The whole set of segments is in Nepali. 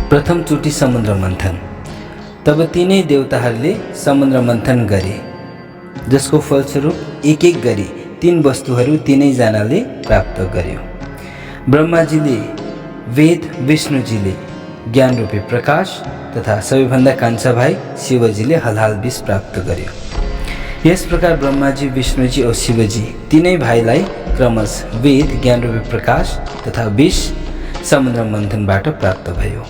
प्रथमचोटि समुद्र मन्थन। तब तीनै देवताहरूले समुद्र मन्थन गरे, जसको फलस्वरूप एक एक गरी तीन वस्तुहरू तीनैजनाले प्राप्त गर्यो। ब्रह्माजीले वेद, विष्णुजीले ज्ञान रूपी प्रकाश तथा सबैभन्दा कान्छा भाइ शिवजीले हलाल विष प्राप्त गर्यो। यस प्रकार ब्रह्माजी, विष्णुजी और शिवजी तीनै भाइलाई क्रमशः वेद, ज्ञान रूपी प्रकाश तथा विष समुद्र मन्थनबाट प्राप्त भयो।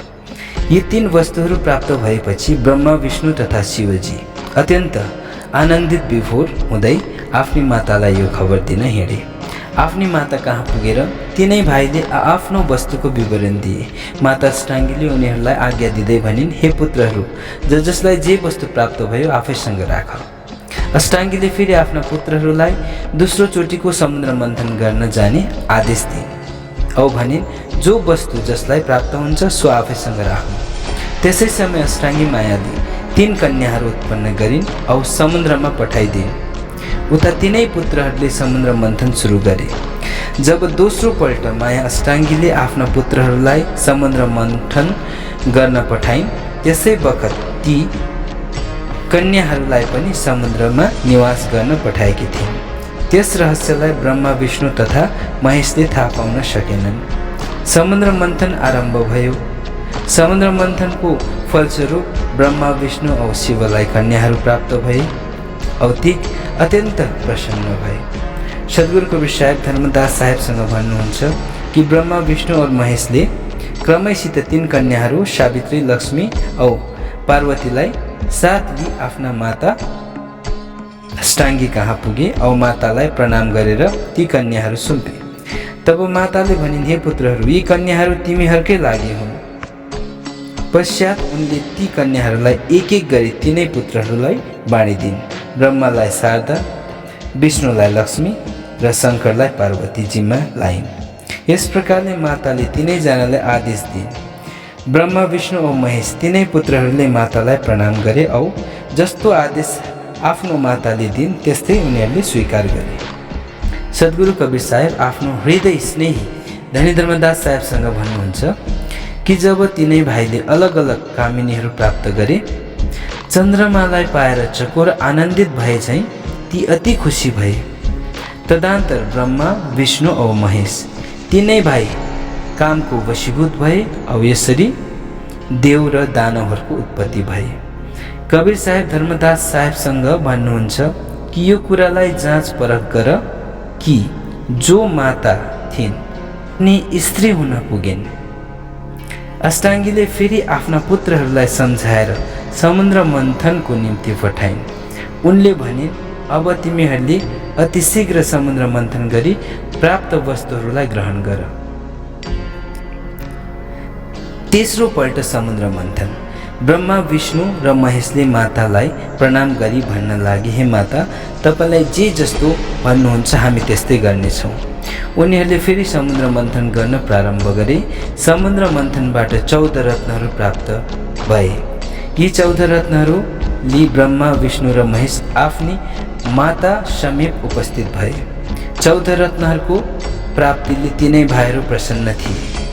यी तीन वस्तुहरू प्राप्त भएपछि ब्रह्मा, विष्णु तथा शिवजी अत्यन्त आनन्दित विभोर हुँदै आफ्नी मातालाई यो खबर दिन हिँडे। आफ्नी माता कहाँ पुगेर तीनै भाइले आफ्नो वस्तुको विवरण दिए। माता अष्टाङ्गीले उनीहरूलाई आज्ञा दिँदै भनिन्, हे पुत्रहरू, जसलाई जे वस्तु प्राप्त भयो आफैसँग राख। अष्टाङ्गीले फेरि आफ्ना पुत्रहरूलाई दोस्रो चोटिको समुद्र मन्थन गर्न जाने आदेश दिइन् औ भनिन्, जो वस्तु जसलाई प्राप्त हुन्छ सो आफैसँग राख्नु। त्यसै समय अष्टाङ्गी मायाले तीन कन्याहरू उत्पन्न गरिन् औ समुद्रमा पठाइदिन्। उता तीनै पुत्रहरूले समुद्र मन्थन सुरु गरे। जब दोस्रो पल्ट माया अष्टाङ्गीले आफ्ना पुत्रहरूलाई समुद्र मन्थन गर्न पठाइन्, त्यसै बखत ती कन्याहरूलाई पनि समुद्रमा निवास गर्न पठाएकी थिइन्। त्यस रहस्यलाई ब्रह्मा, विष्णु तथा महेशले थाहा पाउन सकेनन्। समुद्र मन्थन आरम्भ भयो। समुद्र मन्थनको फलस्वरूप ब्रह्मा, विष्णु और शिवलाई कन्याहरू प्राप्त भए औ ती अत्यन्त प्रसन्न भए। सद्गुरु कबीर साहेब धर्मदास साहेबसँग भन्नुहुन्छ कि ब्रह्मा, विष्णु और महेशले क्रमैसित तीन कन्याहरू सावित्री, लक्ष्मी और पार्वतीलाई साथ लिई आफ्ना माता अष्टाङ्गी कहाँ पुगे और मातालाई प्रणाम गरेर ती कन्याहरू सुम्पे। तब माताले भनिन्, हे पुत्रहरू, यी कन्याहरू तिमीहरूकै लागि हुन्। पश्चात उनले ती कन्याहरूलाई एक एक गरी तीनै पुत्रहरूलाई बाँडिदिन्। ब्रह्मालाई शारदा, विष्णुलाई लक्ष्मी र शङ्करलाई पार्वती जिम्मा लाइन्। यस प्रकारले माताले तीनैजनालाई आदेश दिइन्। ब्रह्मा, विष्णु और महेश तीनै पुत्रहरूले मातालाई प्रणाम गरे औ जस्तो आदेश आफ्नो माताले दिइन् त्यस्तै उनीहरूले स्वीकार गरे। सद्गुरु कबीर साहेब आफ्नो हृदय स्नेही धनी धर्मदास साहेबसँग भन्नुहुन्छ कि जब तीनै भाइले अलग अलग कामिनीहरू प्राप्त गरे, चन्द्रमालाई पाएर चकोर आनन्दित भए झैँ ती अति खुसी भए। तदनन्तर ब्रह्मा, विष्णु और महेश तीनै भाइ कामको वशीभूत भए और यसरी देव र दानवहरूको उत्पत्ति भए। कबीर साहेब धर्मदास साहेबसँग भन्नुहुन्छ कि यो कुरालाई जाँच परख गर कि जो माता थिइन् नि स्त्री हुन पुगिन्। अष्टाङ्गीले फेरि आफ्ना पुत्रहरूलाई सम्झाएर समुद्र मन्थनको निम्ति पठाइन्। उनले भनिन्, अब तिमीहरूले अति शीघ्र समुद्र मन्थन गरी प्राप्त वस्तुहरूलाई ग्रहण गर। तेस्रो पल्ट समुद्र मन्थन। ब्रह्मा, विष्णु र महेशले मातालाई प्रणाम गरी भन्न लागे, हे माता, तपाईँलाई जे जस्तो भन्नुहुन्छ हामी त्यस्तै गर्नेछौँ। उनीहरूले फेरि समुद्र मन्थन गर्न प्रारम्भ गरे। समुद्र मन्थनबाट 14 रत्नहरू प्राप्त भए। यी 14 रत्नहरू लिई ब्रह्मा, विष्णु र महेश आफ्नी माता समीप उपस्थित भए। 14 रत्नहरूको प्राप्तिले तीनै भाइहरू प्रसन्न थिए।